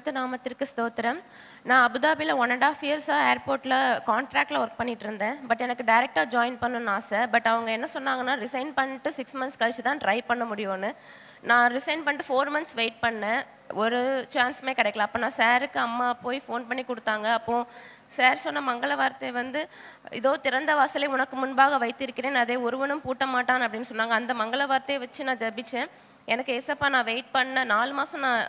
பரிசுத்த நாமத்திற்கு ஸ்தோத்திரம். நான் அபுதாபியில் 1.5 இயர்ஸாக ஏர்போர்ட்டில் கான்ட்ராக்டில் ஒர்க் பண்ணிட்டு இருந்தேன். பட் எனக்கு டைரெக்டாக ஜாயின் பண்ணணும்னு ஆசை. பட் அவங்க என்ன சொன்னாங்கன்னா, ரிசைன் பண்ணிட்டு 6 மந்த்ஸ் கழிச்சு தான் ட்ரை பண்ண முடியும்னு. நான் ரிசைன் பண்ணிட்டு 4 மந்த்ஸ் வெயிட் பண்ணேன். ஒரு சான்ஸுமே கிடைக்கல. அப்போ நான் சாருக்கு அம்மா போய் ஃபோன் பண்ணி கொடுத்தாங்க. அப்போது சார் சொன்ன மங்கள வார்த்தை வந்து, இதோ திறந்த வாசலை உனக்கு முன்பாக வைத்திருக்கிறேன், அதை ஒருவனும் பூட்ட மாட்டான் அப்படின்னு சொன்னாங்க. அந்த மங்கள வார்த்தையை வச்சு நான் ஜெபிச்சேன். எனக்கு ஏசப்பா நான் வெயிட் பண்ண 4 மாதம் நான்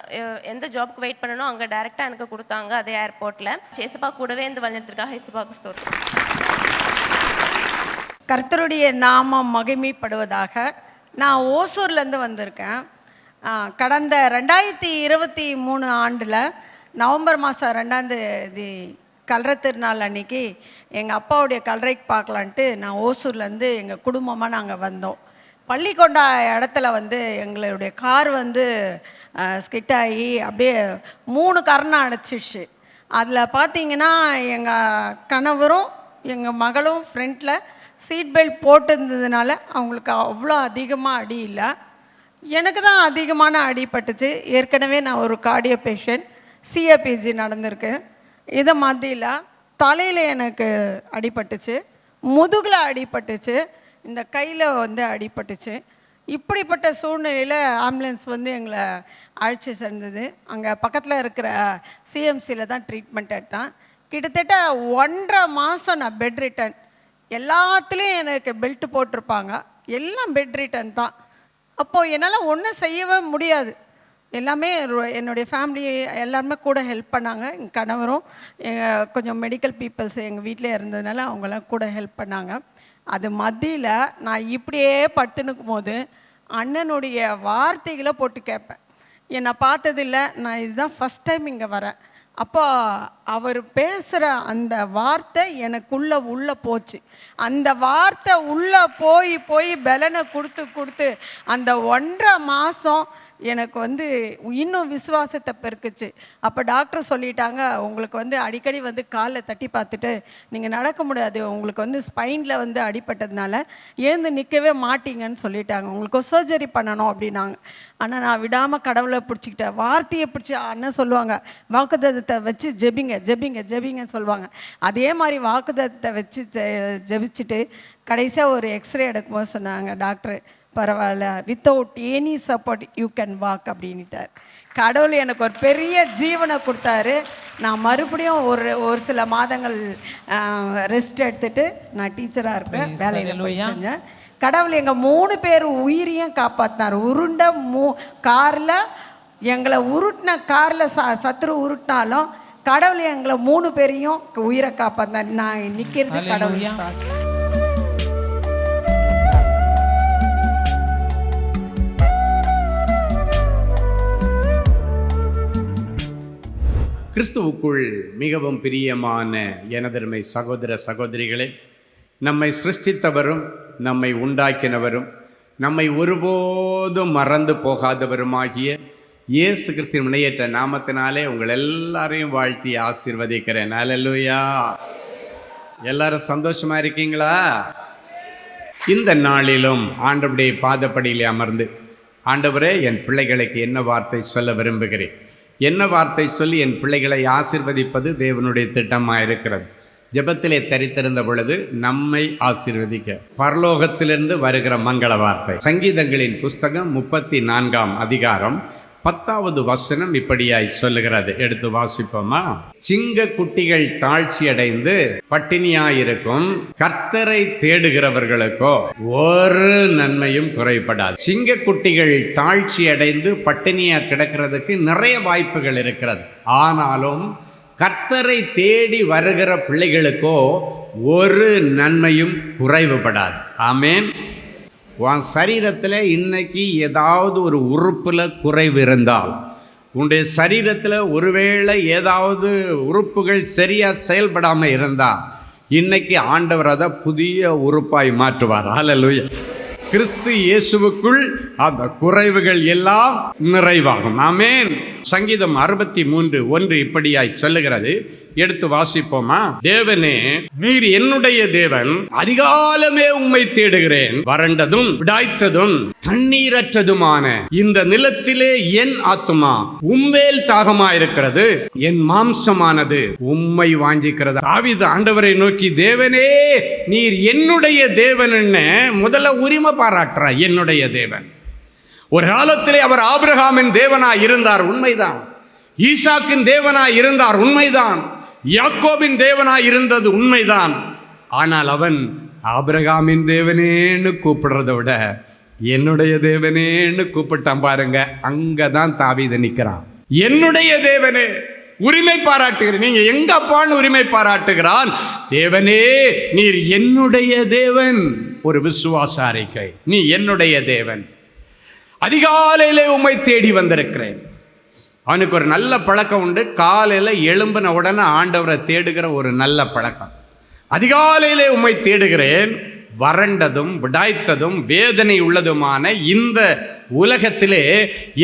எந்த ஜாப்க்கு வெயிட் பண்ணனோ அங்கே டைரெக்டாக எனக்கு கொடுத்தாங்க, அதே ஏர்போர்ட்டில். ஏசப்பா கூடவே இந்த வழிநடத்திற்காக ஏசப்பாவுக்கு ஸ்தோத்திரம். கர்த்தருடைய நாமம் மகிமைப்படுவதாக. நான் ஓசூர்லேருந்து வந்திருக்கேன். கடந்த 2023 ஆண்டில் நவம்பர் மாதம் 2ஆம் தேதி கல்ற திருநாள் அன்னைக்கு எங்கள் அப்பாவுடைய கல்றைக்கு பார்க்கலான்ட்டு நான் ஓசூர்லேருந்து எங்கள் குடும்பமாக நாங்கள் வந்தோம். பள்ளிக்கொண்டா இடத்துல வந்து எங்களுடைய கார் வந்து ஸ்கிட் ஆகி அப்படியே 3 கரணம் அடைச்சிடுச்சு. அதில் பார்த்தீங்கன்னா எங்கள் கணவரும் எங்கள் மகளும் ஃப்ரண்ட்டில் சீட் பெல்ட் போட்டிருந்ததுனால அவங்களுக்கு அவ்வளோ அதிகமாக அடி இல்லை. எனக்கு தான் அதிகமான அடிபட்டுச்சு. ஏற்கனவே நான் ஒரு கார்டியோ பேஷண்ட், சிஏபிஜி நடந்திருக்கு. இதை மத்தியில் தலையில் எனக்கு அடிபட்டுச்சு, முதுகில் அடிபட்டுச்சு, இந்த கையில் வந்து அடிபட்டுச்சு. இப்படிப்பட்ட சூழ்நிலையில் ஆம்புலன்ஸ் வந்து எங்களை அழைச்சி சென்றது. அங்கே பக்கத்தில் இருக்கிற சிஎம்சியில் தான் ட்ரீட்மெண்ட் எடுத்தேன். கிட்டத்தட்ட 1.5 மாதம் நான் பெட் ரிட்டன். எல்லாத்துலேயும் எனக்கு பெல்ட் போட்டிருப்பாங்க, எல்லாம் பெட் ரிட்டன் தான். அப்போது என்னால் ஒன்றும் செய்யவே முடியாது. எல்லாமே என்னுடைய ஃபேமிலி எல்லாருமே கூட ஹெல்ப் பண்ணாங்க. எங்கள் கணவரும் கொஞ்சம் மெடிக்கல் பீப்புள்ஸ் எங்கள் வீட்டிலே இருந்ததுனால அவங்களாம் கூட ஹெல்ப் பண்ணாங்க. அது மத்தியில் நான் இப்படியே பட்டுனுக்கும் போது அண்ணனுடைய வார்த்தைகளை போட்டு கேட்பேன். என்னை பார்த்ததில்லை, நான் இதுதான் ஃபஸ்ட் டைம் இங்கே வரேன். அப்போ அவர் பேசுகிற அந்த வார்த்தை எனக்குள்ளே உள்ளே போச்சு. அந்த வார்த்தை உள்ளே போய் பலனை கொடுத்து அந்த 1.5 மாதம் எனக்கு வந்து இன்னும் விசுவாசத்தை பெருக்குச்சு. அப்போ டாக்டர் சொல்லிட்டாங்க, உங்களுக்கு வந்து அடிக்கடி வந்து காலில் தட்டி பார்த்துட்டு நீங்கள் நடக்க முடியாது, உங்களுக்கு வந்து ஸ்பைனில் வந்து அடிப்பட்டதுனால எழுந்து நிற்கவே மாட்டீங்கன்னு சொல்லிட்டாங்க, உங்களுக்கு சர்ஜரி பண்ணணும் அப்படின்னாங்க. ஆனால் நான் விடாமல் கடவுளை பிடிச்சிக்கிட்டேன். வார்த்தையை பிடிச்சி அண்ணன் சொல்லுவாங்க, வாக்குத்தத்தத்தை வச்சு ஜெபிங்கன்னு சொல்லுவாங்க. அதே மாதிரி வாக்குத்தத்தத்தை வச்சு ஜெபிச்சுட்டு கடைசியாக ஒரு எக்ஸ்ரே எடுக்கும்போது சொன்னாங்க டாக்டர், பரவாயில்ல, without any support you can walk அப்படின்ட்டார். கடவுள் எனக்கு ஒரு பெரிய ஜீவனை கொடுத்தாரு. நான் மறுபடியும் ஒரு சில மாதங்கள் ரெஸ்ட் எடுத்துகிட்டு நான் டீச்சராக இருப்பேன், வேலையில் போய் செஞ்சேன். கடவுள் எங்கள் 3 பேர் உயிரையும் காப்பாற்றினார். உருண்ட காரில் எங்களை உருட்டின காரில் சத்துரு உருட்டினாலும் கடவுள் எங்களை 3 பேரையும் உயிரை காப்பாற்றினார். நான் நிற்கிறது கடவுள் சார். கிறிஸ்துவுக்குள் மிகவும் பிரியமான எனதருமை சகோதர சகோதரிகளே, நம்மை சிருஷ்டித்தவரும் நம்மை உண்டாக்கினவரும் நம்மை ஒருபோதும் மறந்து போகாதவருமாகிய இயேசு கிறிஸ்துவின் முனையற்ற நாமத்தினாலே உங்கள் எல்லாரையும் வாழ்த்தி ஆசீர்வதிக்கிறேன். அல்லேலூயா. எல்லாரும் சந்தோஷமாக இருக்கீங்களா? இந்த நாளிலும் ஆண்டவருடைய பாதப்படியிலே அமர்ந்து, ஆண்டவரே, என் பிள்ளைகளுக்கு என்ன வார்த்தை சொல்ல விரும்புகிறேன், என்ன வார்த்தை சொல்லி என் பிள்ளைகளை ஆசீர்வதிப்பது தேவனுடைய திட்டமாக இருக்கிறது. ஜெபத்திலே தரித்திருந்த பொழுது நம்மை ஆசீர்வதிக்க பரலோகத்திலிருந்து வருகிற மங்கள வார்த்தை. சங்கீதங்களின் புஸ்தகம் 34ஆம் அதிகாரம் 10வது வசனம் இப்படியாய் சொல்லுகிறது. எடுத்து வாசிப்போமா? சிங்க குட்டிகள் தாழ்ச்சி அடைந்து பட்டினியாயிருக்கும், கர்த்தரை தேடுகிறவர்களுக்கோ ஒரு நன்மையும் குறைபடாது. சிங்க குட்டிகள் தாழ்ச்சி அடைந்து பட்டினியா கிடக்கிறதுக்கு நிறைய வாய்ப்புகள் இருக்கிறது. ஆனாலும் கர்த்தரை தேடி வருகிற பிள்ளைகளுக்கோ ஒரு நன்மையும் குறைவுபடாது. ஆமென். உன் சரீரத்தில் இன்னைக்கு ஏதாவது ஒரு உறுப்பில் குறைவு இருந்தால், உன்னுடைய சரீரத்தில் ஒருவேளை ஏதாவது உறுப்புகள் சரியாக செயல்படாமல் இருந்தால், இன்னைக்கு ஆண்டவர் அதை புதிய உறுப்பாய் மாற்றுவார். அல்லேலூயா. கிறிஸ்து இயேசுவுக்குள் அந்த குறைவுகள் எல்லாம் நிறைவாகும். ஆமென். சங்கீதம் 63:1 இப்படியாய் சொல்லுகிறது, எடுத்து வாசிப்போமா? தேவனே, நீர் என்னுடைய தேவன், அதிகாலமே உம்மை தேடுகிறேன். வறண்டதும் விடாய்த்ததும் தண்ணீரற்றதுமான இந்த நிலத்திலே என் ஆத்துமா உம்மேல் தாகமாயிருக்கிறது, என் மாம்சமானது உம்மை வாஞ்சிக்கிறது. தாவீது ஆண்டவரை நோக்கி, தேவனே நீர் என்னுடைய தேவன்னு முதல்ல உரிமை பாராட்டுறார். என்னுடைய தேவன். ஒரு காலத்திலே அவர் ஆபிரகாமின் தேவனாய் இருந்தார், உண்மைதான். ஈசாக்கின் தேவனாய் இருந்தார், உண்மைதான். யாக்கோபின் தேவனாய் இருந்தது உண்மைதான். ஆனால் அவன் ஆபிரகாமின் தேவனேன்னு கூப்பிடுறத விட என்னுடைய தேவனேன்னு கூப்பிட்டான் பாருங்க. அங்கதான் தாவீது நிற்கிறான். என்னுடைய தேவனே உரிமை பாராட்டுகிறேன். நீங்க எங்க அப்பான்னு உரிமை பாராட்டுகிறான். தேவனே நீர் என்னுடைய தேவன். ஒரு விசுவாச அறிக்கை, நீ என்னுடைய தேவன். அதிகாலையிலே உம்மை தேடி வந்திருக்கிறேன். அவனுக்கு ஒரு நல்ல பழக்கம் உண்டு. காலையில் எழும்பின உடனே ஆண்டவரை தேடுகிற ஒரு நல்ல பழக்கம். அதிகாலையிலே உம்மை தேடுகிறேன். வறண்டதும் விடாய்த்ததும் வேதனை உள்ளதுமான இந்த உலகத்திலே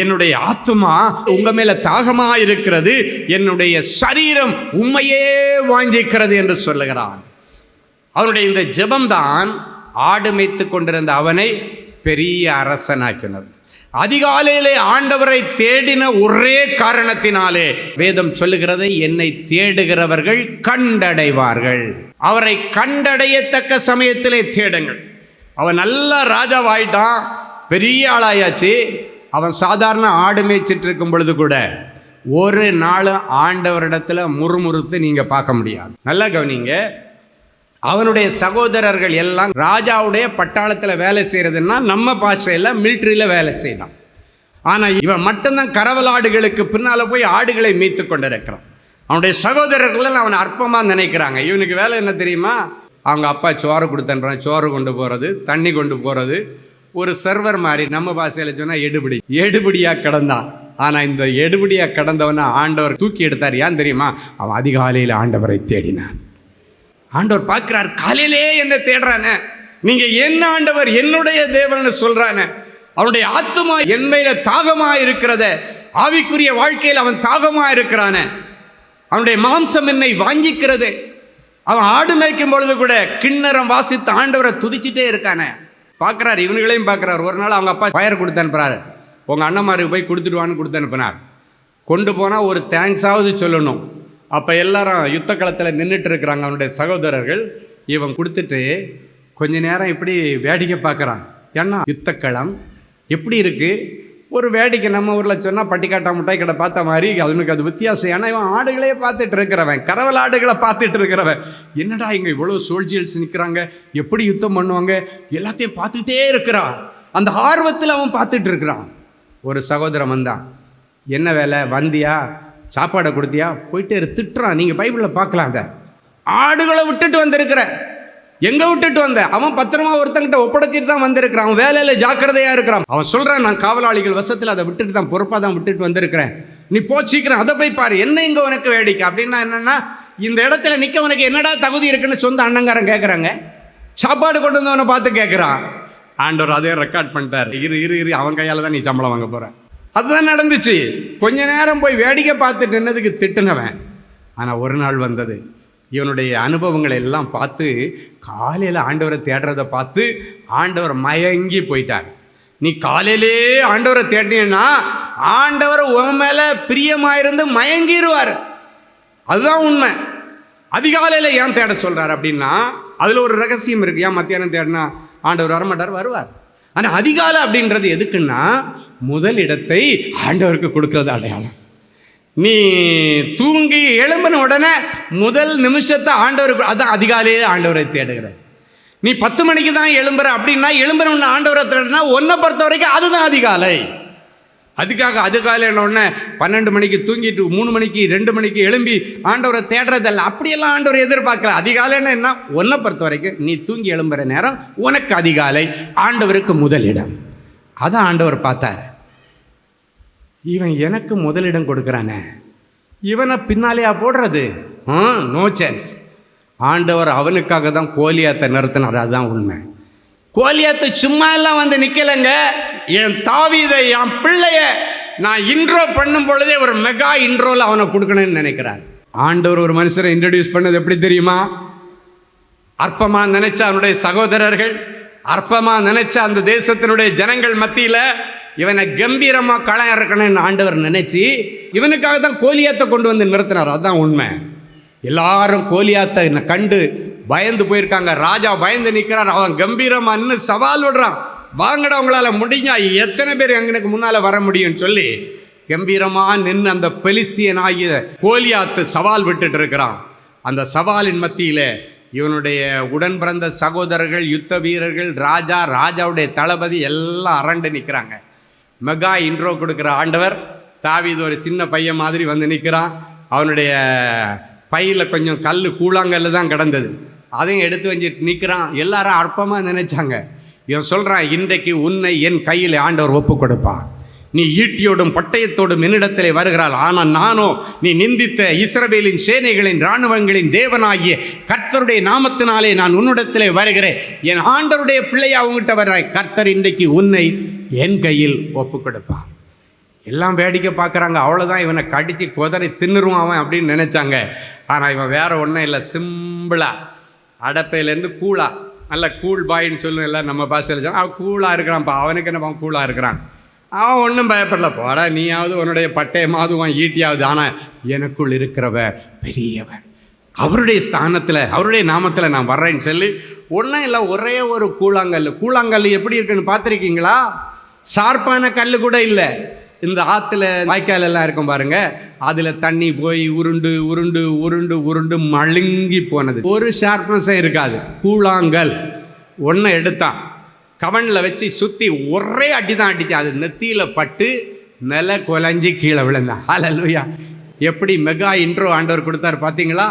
என்னுடைய ஆத்துமா உங்க மேல தாகமாக இருக்கிறது, என்னுடைய சரீரம் உம்மையே வாஞ்சிக்கிறது என்று சொல்லுகிறான். அவனுடைய இந்த ஜெபம்தான் ஆடு மேய்த்து கொண்டிருந்த அவனை பெரிய அரசனாக்கினது. அதிகாலையிலே ஆண்டவரை தேடின ஒரே காரணத்தினாலே வேதம் சொல்லுகிறது, என்னை தேடுகிறவர்கள் கண்டடைவார்கள். அவரை கண்டடையத்தக்க சமயத்திலே தேடுங்கள். அவன் நல்ல ராஜாவாயிட்டான், பெரிய ஆளாயாச்சு. அவன் சாதாரண ஆடு மேய்ச்சிட்டு இருக்கும் பொழுது கூட ஒரு நாள் ஆண்டவரிடத்துல முறுமுறுத்து நீங்க பார்க்க முடியாது. நல்லா கவனிங்க. அவனுடைய சகோதரர்கள் எல்லாம் ராஜாவுடைய பட்டாளத்தில் வேலை செய்யறதுன்னா நம்ம பாஷையில் மிலிட்ரியில் வேலை செய்யலாம். ஆனால் இவன் மட்டும்தான் கரவலாடுகளுக்கு பின்னால் போய் ஆடுகளை மீத்து கொண்டிருக்கிறான். அவனுடைய சகோதரர்கள் அவனை அற்பமாக நினைக்கிறாங்க. இவனுக்கு வேலை என்ன தெரியுமா? அவங்க அப்பா சோறு கொடுத்தன்றான். சோறு கொண்டு போகிறது, தண்ணி கொண்டு போகிறது. ஒரு சர்வர் மாதிரி, நம்ம பாஷையில் சொன்னால் எடுபடியாக கிடந்தான். ஆனால் இந்த எடுபடியாக கிடந்தவனை ஆண்டவர் தூக்கி எடுத்தார். ஏன் தெரியுமா? அவன் அதிகாலையில் ஆண்டவரை தேடினான். ஆண்டவர் பார்க்கிறார், காலையிலே என்ன தேடுறானே, நீங்க என்ன ஆண்டவர் என்னுடைய தேவன் சொல்றானே. அவனுடைய ஆத்துமா என் மேல தாகமா இருக்கிறத, ஆவிக்குரிய வாழ்க்கையில் அவன் தாகமா இருக்கிறானே. அவனுடைய மாம்சம் என்னை வாஞ்சிக்கிறது. அவன் ஆடு மேய்க்கும் பொழுது கூட கிண்ணறம் வாசித்து ஆண்டவரை துதிச்சுட்டே இருக்கானே. பார்க்குறாரு, இவனுங்களையும் பார்க்குறாரு. ஒரு நாள் அவங்க அப்பா ஃபயர் கொடுத்து அனுப்புறாரு. உங்கள் அண்ணன்மாருக்கு போய் கொடுத்துடுவான்னு கொடுத்து அனுப்பினார். கொண்டு போனால் ஒரு தேங்க்ஸாவது சொல்லணும். அப்போ எல்லாரும் யுத்த களத்தில் நின்றுட்டு இருக்கிறாங்க அவனுடைய சகோதரர்கள். இவன் கொடுத்துட்டு கொஞ்ச நேரம் இப்படி வேடிக்கை பார்க்குறான். ஏன்னா யுத்தக்களம் எப்படி இருக்குது, ஒரு வேடிக்கை நம்ம ஊரில் சொன்னால் பட்டிக்காட்டா முட்டாய் கடை பார்த்த மாதிரி அவனுக்கு அது வித்தியாசம். ஏன்னா இவன் ஆடுகளே பார்த்துட்டு இருக்கிறவன், கரவல் ஆடுகளை பார்த்துட்டு இருக்கிறவன். என்னடா இங்கே இவ்வளோ சோல்ஜியர்ஸ் நிற்கிறாங்க, எப்படி யுத்தம் பண்ணுவாங்க, எல்லாத்தையும் பார்த்துக்கிட்டே இருக்கிறான். அந்த ஆர்வத்தில் அவன் பார்த்துட்டு இருக்கிறான். ஒரு சகோதரன் வந்தான். என்ன வேலை, வந்தியா, சாப்பாடை கொடுத்தியா, போயிட்டே திட்டுறான். நீங்கள் பைபிளில் பார்க்கலாங்க. ஆடுகளை விட்டுட்டு வந்திருக்கிற, எங்கே விட்டுட்டு வந்த? அவன் பத்திரமா ஒருத்தங்கிட்ட ஒப்படைச்சிட்டு தான் வந்திருக்கிறான். அவன் வேலையில் ஜாக்கிரதையாக இருக்கிறான். அவன் சொல்கிறான், நான் காவலாளிகள் வசத்தில் அதை விட்டுட்டு தான், பொறுப்பாக தான் விட்டுட்டு வந்திருக்கிறேன். நீ போ சீக்கிரம், அதை போய் பாரு, என்ன இங்கே உனக்கு வேடிக்கை அப்படின்னா என்னென்னா, இந்த இடத்துல நிற்க உனக்கு என்னடா தகுதி இருக்குன்னு சொந்த அண்ணங்காரன் கேட்குறாங்க. சாப்பாடு கொண்டு வந்தவனை பார்த்து கேட்குறான். ஆண்டவர் அதே ரெக்கார்ட் பண்ணிட்டார். இரு அவன் கையால் தான் நீ சம்பளம் வாங்க போகிற. அதுதான் நடந்துச்சு. கொஞ்ச நேரம் போய் வேடிக்கை பார்த்துட்டு என்னதுக்கு திட்டுனவன். ஆனால் ஒரு நாள் வந்தது, இவனுடைய அனுபவங்களை எல்லாம் பார்த்து காலையில் ஆண்டவரை தேடுறதை பார்த்து ஆண்டவர் மயங்கி போயிட்டார். நீ காலையிலே ஆண்டவரை தேடினா ஆண்டவர் உன் மேலே பிரியமாயிருந்து மயங்கிடுவார். அதுதான் உண்மை. அதிகாலையில் ஏன் தேட சொல்கிறார் அப்படின்னா அதில் ஒரு ரகசியம் இருக்குது. ஏன் மத்தியானம் தேடினா ஆண்டவர் வரமாட்டார்? வருவார். ஆனால் அதிகாலை அப்படின்றது எதுக்குன்னா முதல் இடத்தை ஆண்டவருக்கு கொடுக்கறது அடையாளம். நீ தூங்கி எழும்பின உடனே முதல் நிமிஷத்தை ஆண்டவருக்கு, அதான் அதிகாலையே ஆண்டவரை தேடுகிறது. நீ 10 மணிக்கு தான் எழும்புற அப்படின்னா எழும்புற ஒன்று ஆண்டவரை தேடுனா ஒன்றை பொறுத்த வரைக்கும் அதுதான் அதிகாலை. அதுக்காக அதிகாலையான உடனே 12 மணிக்கு தூங்கிட்டு 3 மணிக்கு 2 மணிக்கு எழும்பி ஆண்டவரை தேடுறதில்ல. அப்படியெல்லாம் ஆண்டவரை எதிர்பார்க்கல. அதிகாலைன்னா என்ன, ஒன்றை பொறுத்த வரைக்கும் நீ தூங்கி எழும்புற நேரம் உனக்கு அதிகாலை, ஆண்டவருக்கு முதலிடம். அதான் ஆண்டவர் பார்த்தார். இவன் எனக்கு முதலிடம் கொடுக்குறானே, இவனை பின்னாலேயா போடுறது? No chance. ஆண்டவர் அவனுக்காக தான் கோலியாத்தை நிறுத்தினார். அதுதான் உண்மை. கோலியாத்து சும்மா எல்லாம் வந்து நிற்கலைங்க. என் தாவீதை, என் பிள்ளைய நான் இன்ட்ரோ பண்ணும் பொழுதே ஒரு மெகா இன்ட்ரோவில் அவனை கொடுக்கணும்னு நினைக்கிறார். ஆண்டவர் ஒரு மனுஷரை இன்ட்ரடியூஸ் பண்ணது எப்படி தெரியுமா? அற்பமா நினைச்ச அவனுடைய சகோதரர்கள், அற்பமா நினைச்ச அந்த தேசத்தினுடைய ஜனங்கள் மத்தியில இவனை கம்பீரமா களம் இறக்கணும்னு ஆண்டவர் நினைச்சு இவனுக்காக தான் கோலியாத்தை கொண்டு வந்து நிறுத்தினார். அதுதான் உண்மை. எல்லாரும் கோலியாத்தை கண்டு பயந்து போயிருக்காங்க. ராஜா பயந்து நிற்கிறார். அவன் கம்பீரமா நின்று சவால் விடுறான். வாங்கடா, உங்களால முடிஞ்சா எத்தனை பேர் எங்களுக்கு முன்னால வர முடியும்னு சொல்லி கம்பீரமா நின்று அந்த பெலிஸ்தியன் ஆகிய கோலியாத்து சவால் விட்டுட்டு இருக்கிறான். அந்த சவாலின் மத்தியில இவனுடைய உடன் பிறந்த சகோதரர்கள், யுத்த வீரர்கள், ராஜாவுடைய தளபதி எல்லாம் அரண்டு நிற்கிறாங்க. மெகா இன்ட்ரோ கொடுக்குற ஆண்டவர் தாவீது ஒரு சின்ன பையன் மாதிரி வந்து நிற்கிறான். அவனுடைய பையில் கொஞ்சம் கூழாங்கல் தான் கிடந்தது. அதையும் எடுத்து வச்சுட்டு நிற்கிறான். எல்லாரும் அற்பமாக நினைச்சாங்க. இவன் சொல்கிறான், இன்றைக்கு உன்னை என் கையில் ஆண்டவர் ஒப்பு கொடுப்பான். நீ ஈட்டியோடும் பட்டயத்தோடும் என்னிடத்திலே வருகிறாள். ஆனால் நானோ நீ நிந்தித்த இஸ்ரவேலின் சேனைகளின் இராணுவங்களின் தேவனாகிய கர்த்தருடைய நாமத்தினாலே நான் உன்னிடத்திலே வருகிறேன். என் ஆண்டவருடைய பிள்ளையா உங்ககிட்ட வர்றேன். கர்த்தர் இன்றைக்கு உன்னை என் கையில் ஒப்பு கொடுப்பான். எல்லாம் வேடிக்கை பார்க்குறாங்க. அவ்வளோதான், இவனை கடித்து குதறி தின்னுருவான் அவன் அப்படின்னு நினச்சாங்க. ஆனால் இவன் வேற ஒன்றும் இல்லை, சிம்பிளாக அடப்பையிலேருந்து கூழா, நல்ல கூழ் பாயின்னு சொல்லும் எல்லாம் நம்ம பாஷையில். அவன் கூழாக இருக்கிறான்ப்பா. அவனுக்கு என்ன அவன் கூழாக இருக்கிறான். அவன் ஒன்றும் பயப்படல. போடா, நீயாவது உன்னுடைய பட்டயமாவது உன் ஈட்டியாவது, ஆனால் எனக்குள் இருக்கிறவ பெரியவர், அவருடைய ஸ்தானத்தில் அவருடைய நாமத்தில் நான் வர்றேன்னு சொல்லி ஒன்றும் இல்லை, ஒரே ஒரு கூழாங்கல் எப்படி இருக்குன்னு பார்த்துருக்கீங்களா? ஷார்ப்பான கல் கூட இல்லை. இந்த ஆற்றுல வாய்க்கால் எல்லாம் இருக்கும் பாருங்க, அதில் தண்ணி போய் உருண்டு உருண்டு உருண்டு உருண்டு மழுங்கி போனது. ஒரு ஷார்ப்னஸும் இருக்காது. கூழாங்கல் ஒன்றை எடுத்தான், கவனில் வச்சு சுற்றி ஒரே அடி தான் அடித்தான். அது நெத்தியில் பட்டு நில கொலைஞ்சி கீழே விழுந்தான். ஹல்லேலூயா! எப்படி மெகா இன்ட்ரோ ஆண்டவர் கொடுத்தார் பார்த்தீங்களா?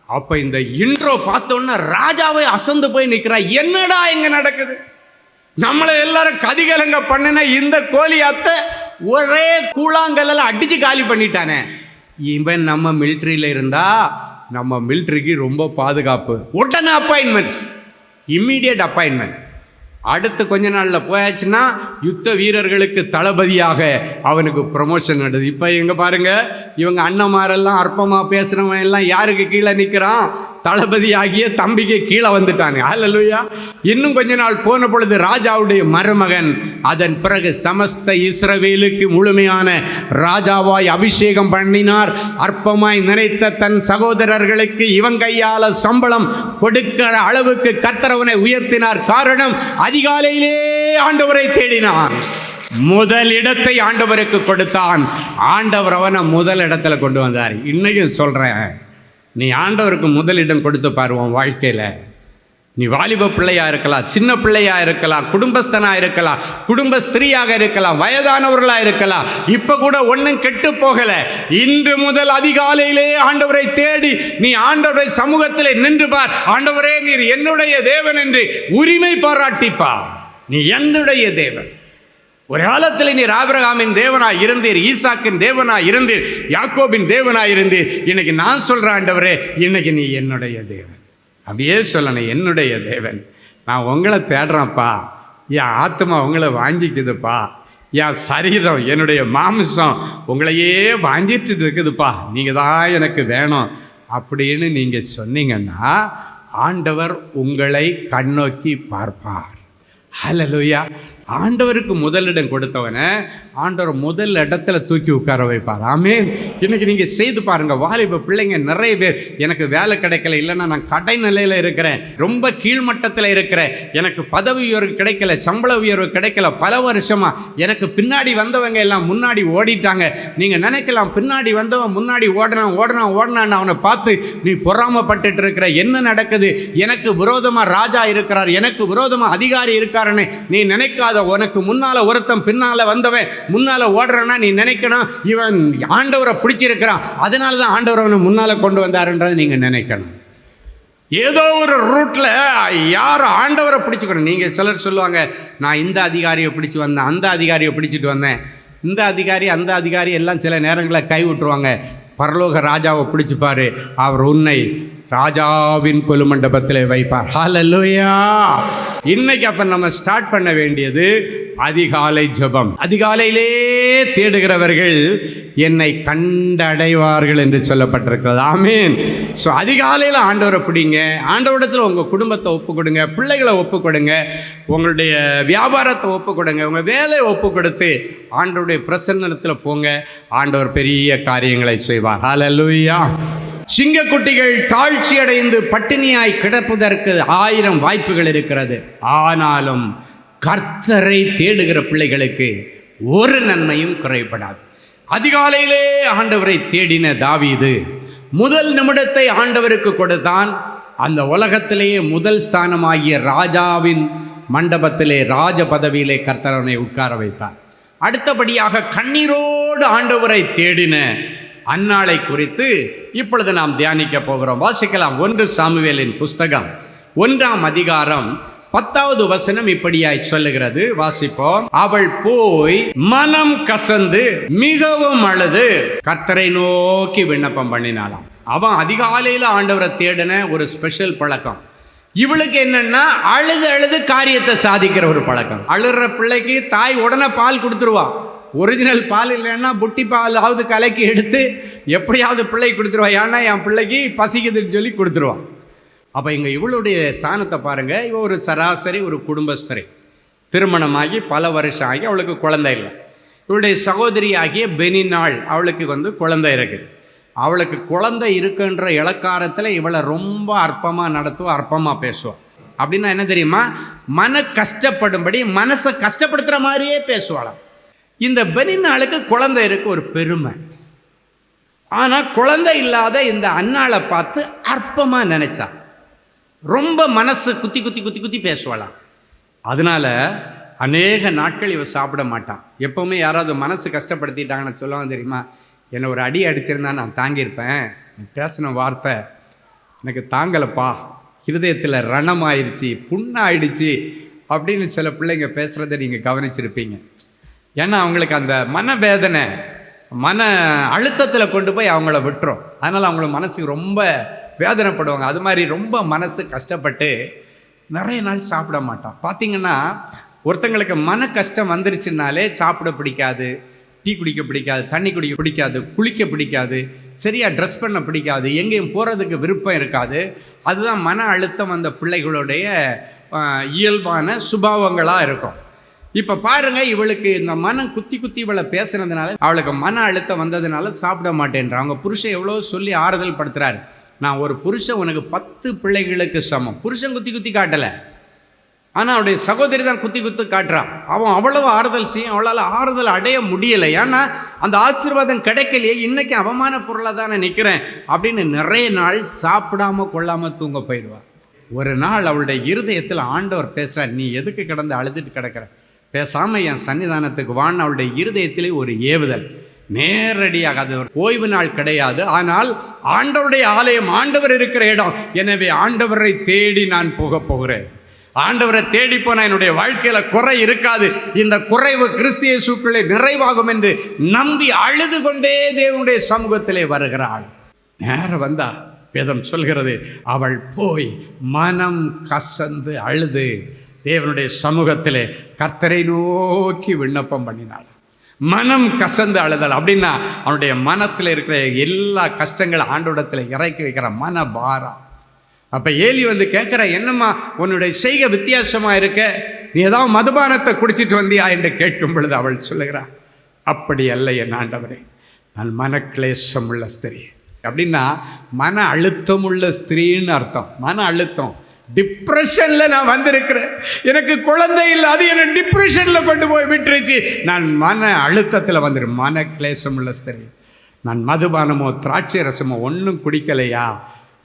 அப்போ இந்த இன்ட்ரோ பார்த்தோன்னா ராஜாவே அசந்து போய் நிற்கிறான். என்னடா இங்கே நடக்குது? நம்மளை எல்லாரும் கதிகலங்க பண்ணின இந்த கோலியாத்தை ஒரே கூழாங்கல்ல அடித்து காலி பண்ணிட்டானே. இவன் நம்ம மிலிட்ரியில் இருந்தா நம்ம மிலிட்ரிக்கு ரொம்ப பாதுகாப்பு. உடனே அப்பாயின்மெண்ட், இம்மீடியட் அப்பாயின்மெண்ட். அடுத்து கொஞ்ச நாளில் போயாச்சுன்னா யுத்த வீரர்களுக்கு தளபதியாக அவனுக்கு ப்ரமோஷன் நடக்குது. இப்போ எங்கே பாருங்கள், இவங்க அண்ணமாரெல்லாம் அற்பமாக பேசுகிறவன் எல்லாம் யாருக்கு கீழே நிற்கிறான்? தளபதி ஆகிய தம்பிக்கு கீழே வந்துட்டாங்க. ஹல்லேலூயா! இன்னும் கொஞ்ச நாள் போன பொழுது ராஜாவுடைய மருமகன் அதன் பிறகு சமஸ்த இஸ்ரவேலுக்கு முழுமையான ராஜாவாய் அபிஷேகம் பண்ணினார். அற்பமாய் நினைத்த தன் சகோதரர்களுக்கு இவன் கையால் சம்பளம் கொடுக்கிற அளவுக்கு கர்த்தரவனை உயர்த்தினார். காரணம், அதிகாலையிலே ஆண்டவரை தேடினான். முதல் இடத்தை ஆண்டவருக்கு கொடுத்தான். ஆண்டவர் அவனை முதல் இடத்துல கொண்டு வந்தார். இன்னைக்கும் சொல்கிறேன், நீ ஆண்டவருக்கு முதலிடம் கொடுத்து பாருவோம் வாழ்க்கையில். நீ வாலிப பிள்ளையாக இருக்கலாம், சின்ன பிள்ளையாக இருக்கலாம், குடும்பஸ்தனாக இருக்கலாம், குடும்ப ஸ்திரீயாக இருக்கலாம், வயதானவர்களாக இருக்கலாம். இப்போ கூட ஒன்றும் கெட்டு போகலை. இன்று முதல் அதிகாலையிலே ஆண்டவரை தேடி நீ ஆண்டவரை சமூகத்தில் நின்று பார். ஆண்டவரே, நீர் என்னுடைய தேவன் என்று உரிமை பாராட்டிப்பா. நீ என்னுடைய தேவன். ஒரு காலத்தில் நீர் ஆபிரகாமின் தேவனாய் இருந்தீர், ஈசாக்கின் தேவனாய் இருந்தீர், யாக்கோபின் தேவனாய் இருந்தீர். இன்னைக்கு நான் சொல்கிறேன், ஆண்டவரே, இன்னைக்கு நீ என்னுடைய தேவன். அப்படியே சொல்லணும், என்னுடைய தேவன். நான் உங்களை தேடுறேன்ப்பா. என் ஆத்மா உங்களை வாங்கிக்குதுப்பா. என் சரீரம், என்னுடைய மாமிசம் உங்களையே வாங்கிட்டு இருக்குதுப்பா. நீங்கள் தான் எனக்கு வேணும் அப்படின்னு நீங்கள் சொன்னீங்கன்னா ஆண்டவர் உங்களை கண்ணோக்கி பார்ப்பார். ஹல்லேலூயா! ஆண்டவருக்கு முதலிடம் கொடுத்தவனை ஆண்டவர் முதல் இடத்துல தூக்கி உட்கார வைப்பார். ஆமென். இன்னைக்கு நீங்கள் செய்து பாருங்கள். வாலிப பிள்ளைங்க நிறைய பேர், எனக்கு வேலை கிடைக்கல, இல்லைன்னா நான் கடை நிலையில் இருக்கிறேன், ரொம்ப கீழ்மட்டத்தில் இருக்கிறேன், எனக்கு பதவி உயர்வு கிடைக்கல, சம்பள உயர்வு கிடைக்கல, பல வருஷமாக எனக்கு பின்னாடி வந்தவங்க எல்லாம் முன்னாடி ஓடிட்டாங்க. நீங்கள் நினைக்கலாம், பின்னாடி வந்தவன் முன்னாடி ஓடனான்னு அவனை பார்த்து நீ பொறாமப்பட்டுட்டு இருக்கிற. என்ன நடக்குது? எனக்கு விரோதமாக ராஜா இருக்கிறார், எனக்கு விரோதமாக அதிகாரி இருக்காருன்னு நீ நினைக்காத. உனக்கு முன்னால ஒருத்தன் பின்னால வந்தவன் முன்னால ஓடுறானா நீ நினைக்கணும், இவன் ஆண்டவரை பிடிச்சிருக்கிறான், அதனால தான் ஆண்டவர் அவனை முன்னால கொண்டு வந்தாருன்றதை நீங்க நினைக்கணும். ஏதோ ஒரு ரூட்ல யார் ஆண்டவரை பிடிச்சுக்கணும். நீங்க சிலர் சொல்லுவாங்க, நான் இந்த அதிகாரியை பிடிச்சு வந்தேன், அந்த அதிகாரியை பிடிச்சிட்டு வந்தேன். இந்த அதிகாரி அந்த அதிகாரி எல்லாம் சில நேரங்களில் கை விட்டுருவாங்க. பரலோக ராஜாவை பிடிச்சிப்பாரு, அவர் உன்னை ராஜாவின் கொலுமண்டபத்தில் வைப்பார். ஹல்லேலூயா. இன்னைக்கு அப்ப நம்ம ஸ்டார்ட் பண்ண வேண்டியது அதிகாலை ஜெபம். அதிகாலையிலே தேடுகிறவர்கள் என்னை கண்டடைவார்கள் என்று சொல்லப்பட்டிருக்கிறது. ஆமீன். ஸோ அதிகாலையில் ஆண்டவரை பிடிங்க. ஆண்டவரிடத்தில் உங்கள் குடும்பத்தை ஒப்பு கொடுங்க, பிள்ளைகளை ஒப்பு கொடுங்க, உங்களுடைய வியாபாரத்தை ஒப்பு கொடுங்க, உங்கள் வேலையை ஒப்பு கொடுத்து ஆண்டவருடைய பிரசன்னத்தில் போங்க. ஆண்டவர் பெரிய காரியங்களை செய்வார். ஹல்லேலூயா. சிங்கக்குட்டிகள் தாழ்ச்சி அடைந்து பட்டினியாய் கிடப்பதற்கு 1000 வாய்ப்புகள் இருக்கிறது. ஆனாலும் கர்த்தரை தேடுகிற பிள்ளைகளுக்கு ஒரு நன்மையும் குறைபடாது. அதிகாலையிலே ஆண்டவரை தேடின தாவீது முதல் நிமிடத்தை ஆண்டவருக்கு கொடுத்தான். அந்த உலகத்திலேயே முதல் ஸ்தானமாகிய ராஜாவின் மண்டபத்திலே ராஜ பதவியிலே கர்த்தரனை உட்கார வைத்தார். அடுத்தபடியாக கண்ணீரோடு ஆண்டவரை தேடின அன்னாளை குறித்து இப்பொழுது நாம் தியானிக்க போகிறோம். வாசிக்கலாம். 1 சாமுவேலின் புஸ்தகம் 1ஆம் அதிகாரம் 10வது வசனம் இப்படியாய் சொல்லுகிறது. வாசிப்போம். அவள் போய் மனம் கசந்து மிகவும் அழுது கர்த்தரை நோக்கி விண்ணப்பம் பண்ணினாளாம். அவன் அதிகாலையில் ஆண்டவரை தேடின ஒரு ஸ்பெஷல் பழக்கம். இவளுக்கு என்னன்னா அழுது அழுது காரியத்தை சாதிக்கிற ஒரு பழக்கம். அழுற பிள்ளைக்கு தாய் உடனே பால் கொடுத்துருவா. ஒரிஜினல் பால் இல்லைன்னா புட்டி பாலாவது கலக்கி எடுத்து எப்படியாவது பிள்ளை கொடுத்துருவா. ஏன்னா என் பிள்ளைக்கு பசிக்குதுன்னு சொல்லி கொடுத்துருவான். அப்போ இங்கே இவளுடைய ஸ்தானத்தை பாருங்கள். இவள் ஒரு சராசரி ஒரு குடும்பஸ்தரை, திருமணமாகி பல வருஷம் ஆகி அவளுக்கு குழந்தை இல்லை. இவளுடைய சகோதரி ஆகிய பெனினாள், அவளுக்கு குழந்தை இருக்குது. அவளுக்கு குழந்தை இருக்குன்ற இலக்காரத்தில் இவளை ரொம்ப அற்பமாக நடத்துவா, அற்பமாக பேசுவாள். அப்படின்னா என்ன தெரியுமா? மன கஷ்டப்படும்படி மனசை கஷ்டப்படுத்துகிற மாதிரியே பேசுவாளாம். இந்த பெனினாளுக்கு குழந்தை இருக்கு ஒரு பெருமை. ஆனால் குழந்தை இல்லாத இந்த அன்னாளை பார்த்து அற்பமாக நினைச்சா. ரொம்ப மனசு குத்தி குத்தி குத்தி குத்தி பேசுவாளாம். அதனால அநேக நாட்கள் இவ சாப்பிட மாட்டான். எப்போவுமே யாராவது மனசு கஷ்டப்படுத்திட்டாங்கன்னு சொல்லுவாங்க தெரியுமா? என்னை ஒரு அடி அடிச்சிருந்தா நான் தாங்கியிருப்பேன், பேசின வார்த்தை எனக்கு தாங்கலப்பா, இருதயத்தில் ரணமாயிடுச்சு, புண்ணாயிடுச்சு அப்படின்னு சில பிள்ளைங்க பேசுகிறத நீங்கள் கவனிச்சிருப்பீங்க. ஏன்னா அவங்களுக்கு அந்த மனவேதனை, மன அழுத்தத்தில் கொண்டு போய் அவங்கள விட்டுரும். அதனால் அவங்கள மனசுக்கு ரொம்ப வேதனைப்படுவாங்க. அது மாதிரி ரொம்ப மனசு கஷ்டப்பட்டு நிறைய நாள் சாப்பிட மாட்டான். பார்த்திங்கன்னா ஒருத்தங்களுக்கு மன கஷ்டம் வந்துருச்சுனாலே சாப்பிட பிடிக்காது, டீ குடிக்க பிடிக்காது, தண்ணி குடிக்க பிடிக்காது, குளிக்க பிடிக்காது, சரியாக ட்ரெஸ் பண்ண பிடிக்காது, எங்கேயும் போகிறதுக்கு விருப்பம் இருக்காது. அதுதான் மன அழுத்தம் அந்த பிள்ளைகளுடைய இயல்பான சுபாவங்களாக இருக்கும். இப்போ பாருங்கள், இவளுக்கு இந்த மனம் குத்தி குத்தி இவளை பேசுனதுனால அவளுக்கு மன அழுத்தம் வந்ததுனால சாப்பிட மாட்டேன்ற. அவங்க புருஷன் எவ்வளோ சொல்லி ஆறுதல் படுத்துறாரு. நான் ஒரு புருஷன் உனக்கு 10 பிள்ளைகளுக்கு சமம். புருஷன் குத்தி குத்தி காட்டலை, ஆனால் அவருடைய சகோதரி தான் குத்தி குத்தி காட்டுறான். அவன் அவ்வளவு ஆறுதல் செய்யும், அவளால் ஆறுதல் அடைய முடியலை. ஏன்னா அந்த ஆசீர்வாதம் கிடைக்கலையே, இன்னைக்கு அவமான பொருளாக தான் நான் நிற்கிறேன் அப்படின்னு நிறைய நாள் சாப்பிடாம கொள்ளாமல் தூங்க போயிடுவாள். ஒரு நாள் அவளுடைய இருதயத்தில் ஆண்டவர் பேசுகிறார், நீ எதுக்கு கிடந்து அழுதுட்டு கிடக்கிற, பேசாமல் என் சன்னிதானத்துக்கு வான்னு அவளுடைய இருதயத்திலே ஒரு ஏவுதல். நேரடியாக அது ஒரு ஓய்வு நாள் கிடையாது, ஆனால் ஆண்டவருடைய ஆலயம், ஆண்டவர் இருக்கிற இடம். எனவே ஆண்டவரை தேடி நான் போகிறேன். ஆண்டவரை தேடி போனால் என்னுடைய வாழ்க்கையில் குறை இருக்காது, இந்த குறைவு கிறிஸ்து இயேசுக்குள்ளே நிறைவாகும் என்று நம்பி அழுது கொண்டே தேவனுடைய சமூகத்திலே வருகிறாள். நேரம் வந்தா வேதம் சொல்கிறது, அவள் போய் மனம் கசந்து அழுது தேவனுடைய சமூகத்திலே கர்த்தரை நோக்கி விண்ணப்பம் பண்ணினாள். மனம் கசந்து அழுதல் அப்படின்னா அவனுடைய மனத்தில் இருக்கிற எல்லா கஷ்டங்களை ஆண்டவரிடத்தில் இறக்கி வைக்கிற மன பாரம். அப்போ ஏலி கேட்குற, என்னம்மா உன்னுடைய செய்கை வித்தியாசமாக இருக்க, நீ ஏதாவது மதுபானத்தை குடிச்சிட்டு வந்தியா என்று கேட்கும் பொழுது அவள் சொல்லுகிறாள், அப்படி அல்ல என் ஆண்டவரே, நான் மனக்லேசம் உள்ள ஸ்திரீ. அப்படின்னா மன அழுத்தம் உள்ள ஸ்திரீன்னு அர்த்தம். மன அழுத்தம், டிப்ரெஷனில் நான் வந்திருக்கிறேன், எனக்கு குழந்தை இல்லை, அது என்னை டிப்ரெஷனில் கொண்டு போய் விட்டுருச்சு, நான் மன அழுத்தத்தில் வந்துடும். மன கிளேசம் உள்ள ஸ்திரீ. நான் மதுபானமோ திராட்சை ரசமோ ஒன்றும் குடிக்கலையா,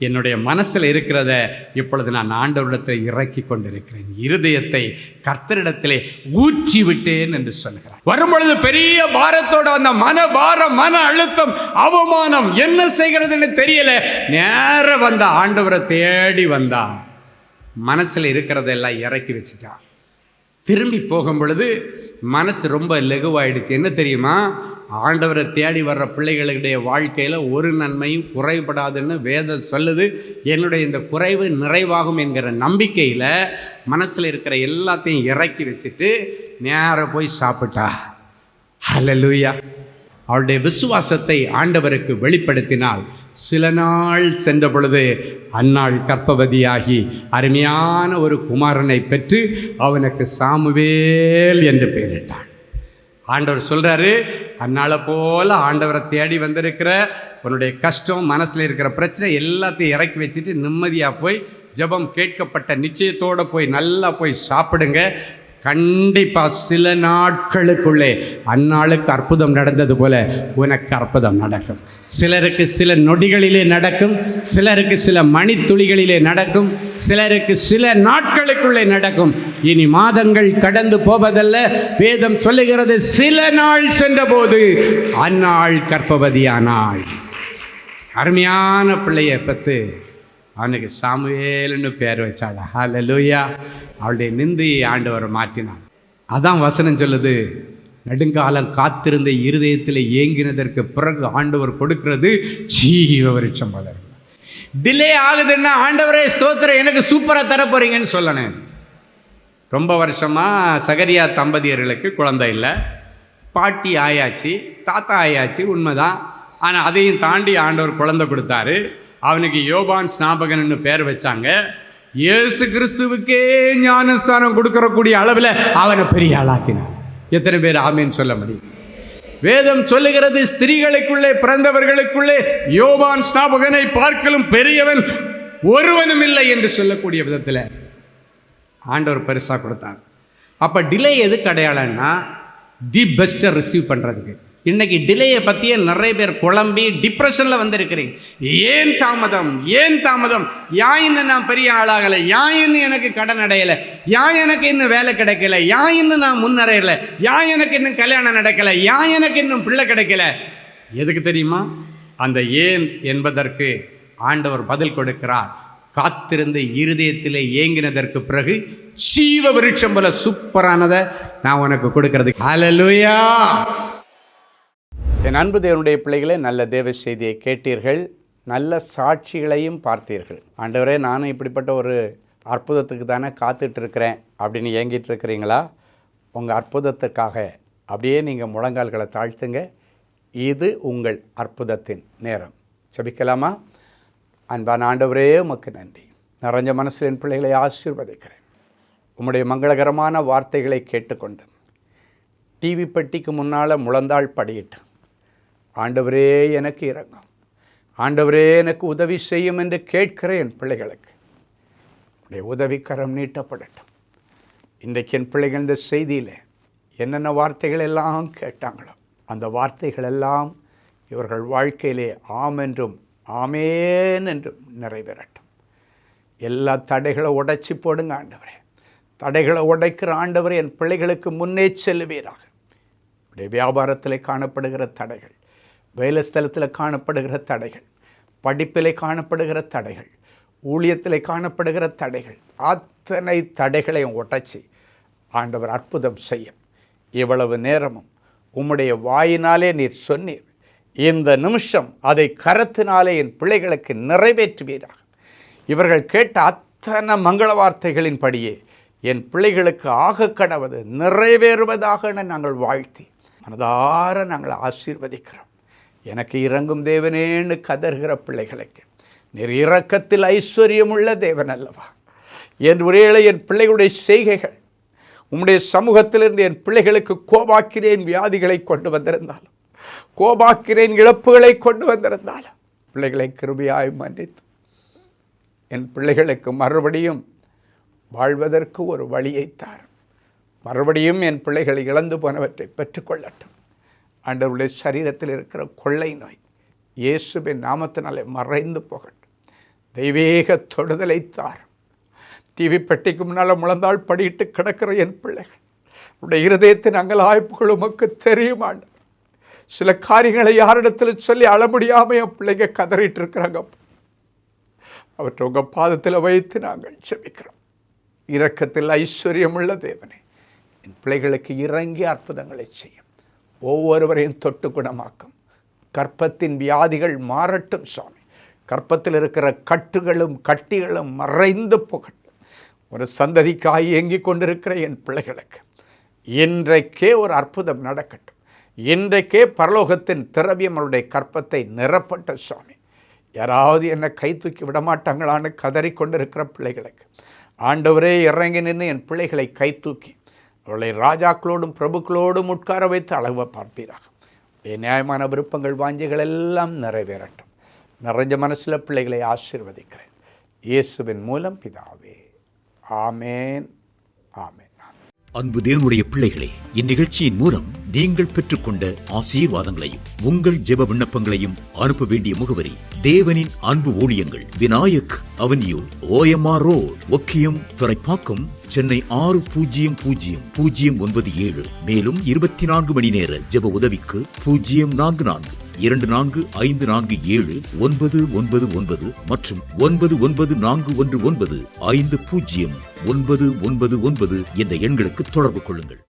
என்னுடைய மனசில் இருக்கிறத இப்பொழுது நான் ஆண்டவரிடத்தில் இறக்கி கொண்டிருக்கிறேன், இருதயத்தை கர்த்தரிடத்திலே ஊற்றி விட்டேன் என்று சொல்கிறார். வரும்பொழுது பெரிய பாரத்தோட அந்த மன பாரம், மன அழுத்தம், அவமானம், என்ன செய்கிறதுன்னு தெரியல. நேர வந்த ஆண்டவரை தேடி வந்தா, மனசில் இருக்கிறதெல்லாம் இறக்கி வச்சுட்டா. திரும்பி போகும் பொழுது மனசு ரொம்ப லெகுவாயிடுச்சு. என்ன தெரியுமா? ஆண்டவரை தேடி வர்ற பிள்ளைகளுடைய வாழ்க்கையில் ஒரு நன்மையும் குறைபடாதுன்னு வேதம் சொல்லுது. என்னுடைய இந்த குறைவு நிறைவாகும் என்கிற நம்பிக்கையில் மனசில் இருக்கிற எல்லாத்தையும் இறக்கி வச்சுட்டு நேராக போய் சாப்பிட்டா. ஹல்லேலூயா! அவளுடைய விசுவாசத்தை ஆண்டவருக்கு வெளிப்படுத்தினால் சில நாள் சென்ற பொழுது அன்னாள் கர்ப்பவதியாகி அருமையான ஒரு குமாரனை பெற்று அவனுக்கு சாமுவேல் என்று பெயரிட்டாள். ஆண்டவர் சொல்கிறாரு, அன்னாளை போல் ஆண்டவரை தேடி வந்திருக்கிற உன்னுடைய கஷ்டம், மனசில் இருக்கிற பிரச்சனை எல்லாத்தையும் இறக்கி வச்சுட்டு நிம்மதியாக போய் ஜெபம் கேட்கப்பட்ட நிச்சயத்தோடு போய் நல்லா போய் சாப்பிடுங்க. கண்டிப்பாக சில நாட்களுக்குள்ளே அந்நாளுக்கு அற்புதம் நடந்தது போல உனக்கு அற்புதம் நடக்கும். சிலருக்கு சில நொடிகளிலே நடக்கும், சிலருக்கு சில மணித்துளிகளிலே நடக்கும், சிலருக்கு சில நாட்களுக்குள்ளே நடக்கும். இனி மாதங்கள் கடந்து போவதல்ல. வேதம் சொல்லுகிறது, சில நாள் சென்றபோது அந்நாள் கர்ப்பவதியானாள். அருமையான பிள்ளையை பெற்று அவனுக்கு சாமுவேல்னு பேர் வச்சாள். ஹல்லேலூயா! அவளுடைய நிந்தையை ஆண்டவர் மாற்றினான். அதான் வசனம் சொல்லுது, நெடுங்காலம் காத்திருந்த இருதயத்தில் ஏங்கினதற்கு பிறகு ஆண்டவர் கொடுக்கிறது ஜீவ விருட்சம் போல. டிலே ஆகுதுன்னா ஆண்டவரே ஸ்தோத்திரம், எனக்கு சூப்பராக தர போறீங்கன்னு சொல்லணும். ரொம்ப வருஷமாக சகரியா தம்பதியர்களுக்கு குழந்தை இல்லை. பாட்டி ஆயாச்சு, தாத்தா ஆயாச்சு, உண்மைதான். ஆனால் அதையும் தாண்டி ஆண்டவர் குழந்தை கொடுத்தாரு. அவனுக்கு யோபான் ஸ்நாபகன்னு பேர் வச்சாங்க. இயேசு கிறிஸ்துவுக்கே ஞானஸ்தானம் கொடுக்கறக்கூடிய அளவில் அவனை பெரிய ஆளாக்கினார். எத்தனை பேர் ஆமேன்னு சொல்ல முடியும்? வேதம் சொல்லுகிறது, ஸ்திரீகளுக்குள்ளே பிறந்தவர்களுக்குள்ளே யோவான் ஸ்நாபகனை பார்க்கலும் பெரியவன் ஒருவனும் இல்லை என்று சொல்லக்கூடிய விதத்தில் ஆண்டவர் பரிசாக கொடுத்தார். அப்போ டிலே எதுக்கு அடையாளம்னா, தி பெஸ்ட்டை ரிசீவ் பண்ணுறதுக்கு. இன்றைக்கி டிலேயை பற்றியே நிறைய பேர் குழம்பி டிப்ரெஷனில் வந்திருக்கிறீங்க. ஏன் தாமதம், ஏன் தாமதம், ஏன் இன்னும் நான் பெரிய ஆளாகலை, ஏன் இன்னும் எனக்கு கடன் அடையலை, ஏன் எனக்கு இன்னும் வேலை கிடைக்கல, ஏன் இன்னும் நான் முன்னேறலை, ஏன் எனக்கு இன்னும் கல்யாணம் நடக்கலை, ஏன் எனக்கு இன்னும் பிள்ளை கிடைக்கல. எதுக்கு தெரியுமா? அந்த ஏன் என்பதற்கு ஆண்டவர் பதில் கொடுக்கிறார். காத்திருந்த இருதயத்திலே ஏங்கினதற்கு பிறகு ஜீவ விருட்சம் போல சூப்பரானதை நான் உனக்கு கொடுக்கறது. ஹல்லேலூயா! என் அன்பு தேவனுடைய பிள்ளைகளே, நல்ல தேவ செய்தியை கேட்டீர்கள், நல்ல சாட்சிகளையும் பார்த்தீர்கள். ஆண்டவரே, நானும் இப்படிப்பட்ட ஒரு அற்புதத்துக்கு தானே காத்துட்டு இருக்கிறேன் அப்படின்னு ஏங்கிட்டு இருக்கிறீங்களா? உங்கள் அற்புதத்துக்காக அப்படியே நீங்கள் முழங்கால்களை தாழ்த்துங்க. இது உங்கள் அற்புதத்தின் நேரம். ஜெபிக்கலாமா? அன்பான ஆண்டவரே, உமக்கு நன்றி. நிறைஞ்ச மனசில் என் பிள்ளைகளை ஆசீர்வதிக்கிறேன். உம்முடைய மங்களகரமான வார்த்தைகளை கேட்டுக்கொண்டு டிவி பெட்டிக்கு முன்னால் முழந்தாள் படியிட்டு, ஆண்டவரே எனக்கு இரங்கும், ஆண்டவரே எனக்கு உதவி செய்யும் என்று கேட்கிற என் பிள்ளைகளுக்கு உடைய உதவிக்கரம் நீட்டப்படட்டும். இன்றைக்கு என் பிள்ளைகள் இந்த செய்தியில் என்னென்ன வார்த்தைகள் எல்லாம் கேட்டாங்களோ அந்த வார்த்தைகள் எல்லாம் இவர்கள் வாழ்க்கையிலே ஆம் என்றும் ஆமேன் என்றும் நிறைவேறட்டும். எல்லா தடைகளை உடைச்சி போடுங்க ஆண்டவரே. தடைகளை உடைக்கிற ஆண்டவரே, என் பிள்ளைகளுக்கு முன்னே செல்லுவீராக. உடைய வியாபாரத்தில் காணப்படுகிற தடைகள், வேலை ஸ்தலத்தில் காணப்படுகிற தடைகள், படிப்பில் காணப்படுகிற தடைகள், ஊழியத்தில் காணப்படுகிற தடைகள், அத்தனை தடைகளையும் உடைச்சி ஆண்டவர் அற்புதம் செய்யும். இவ்வளவு நேரமும் உம்முடைய வாயினாலே நீர் சொன்னீர். இந்த நிமிஷம் அதை கரத்தினாலே என் பிள்ளைகளுக்கு நிறைவேற்றுவீராக. இவர்கள் கேட்ட அத்தனை மங்கள வார்த்தைகளின் படியே என் பிள்ளைகளுக்கு ஆக கடவது நிறைவேறுவதாக நாங்கள் வாழ்த்தி மனதார நாங்கள் ஆசீர்வதிக்கிறோம். எனக்கு இறங்கும் தேவனேன்னு கதறுகிற பிள்ளைகளுக்கு நீர் இரக்கத்தில் ஐஸ்வர்யமுள்ள தேவன் அல்லவா? என் ஒரேளை என் பிள்ளைகளுடைய செய்கைகள் உம்முடைய சமூகத்திலிருந்து என் பிள்ளைகளுக்கு கோபாக்கிறேன் வியாதிகளை கொண்டு வந்திருந்தாலும், கோபாக்கிறேன் இழப்புகளை கொண்டு வந்திருந்தாலும், பிள்ளைகளை கிருபையாய் மன்னித்து என் பிள்ளைகளுக்கு மறுபடியும் வாழ்வதற்கு ஒரு வழியை தார். மறுபடியும் என் பிள்ளைகள் இழந்து போனவற்றை பெற்றுக்கொள்ளட்டும். ஆண்டவருடைய சரீரத்தில் இருக்கிற கொள்ளை நோய் இயேசுவின் நாமத்தினாலே மறைந்து போகட்டும். தெய்வீக தொடுதலை தார். டிவி பெட்டிக்கு முன்னால் முழந்தாள் படியிட்டு கிடக்கிற என் பிள்ளைகள் உடைய இருதயத்தின் அங்கலாய்ப்புகள் உமக்கு தெரியும் ஆண்டவர். சில காரியங்களை யாரிடத்தில் சொல்லி அழ முடியாமல் என் பிள்ளைங்க கதறிட்டு இருக்கிறாங்க. அவற்றை உங்கள் பாதத்தில் வைத்து நாங்கள் ஜெபிக்கிறோம். இரக்கத்தில் ஐஸ்வர்யமுள்ள தேவனே, என் பிள்ளைகளுக்கு இறங்கி அற்புதங்களை செய்யும். ஒவ்வொருவரையும் தொட்டு குணமாக்கும். கற்பத்தின் வியாதிகள் மாறட்டும் சுவாமி. கற்பத்தில் இருக்கிற கட்டுகளும் கட்டிகளும் மறைந்து போகட்டும். ஒரு சந்ததிக்காய் ஏங்கிக் கொண்டிருக்கிற என் பிள்ளைகளுக்கு இன்றைக்கே ஒரு அற்புதம் நடக்கட்டும். இன்றைக்கே பரலோகத்தின் திரவியம் அவருடைய கற்பத்தை நிரப்பட்ட சுவாமி. யாராவது என்னை கை தூக்கி விடமாட்டாங்களான்னு கதறிக்கொண்டிருக்கிற பிள்ளைகளுக்கு ஆண்டவரே இறங்கி நின்று என் பிள்ளைகளை கை தூக்கி அவளை ராஜாக்களோடும் பிரபுக்களோடும் உட்கார வைத்து அழகு பார்ப்பீராக. நியாயமான விருப்பங்கள் வாஞ்சைகள் எல்லாம் நிறைவேறட்டும். நிறைஞ்ச மனசில் பிள்ளைகளை ஆசீர்வதிக்கிறேன் இயேசுவின் மூலம் பிதாவே. ஆமேன், ஆமேன். அன்பு தேவனுடைய பிள்ளைகளே, இந்நிகழ்ச்சியின் மூலம் நீங்கள் பெற்றுக்கொண்ட ஆசீர்வாதங்களையும் உங்கள் ஜெப விண்ணப்பங்களையும் அனுப்ப வேண்டிய முகவரி தேவனின் அன்பு ஊழியங்கள், Vinayak avenue, OMR road, Okkiyam, Thoraipakkam, Chennai 600097. மேலும் 24 மணி நேர ஜெப உதவிக்கு 04424547999 மற்றும் 9941150999 என்ற எண்களுக்கு தொடர்பு கொள்ளுங்கள்.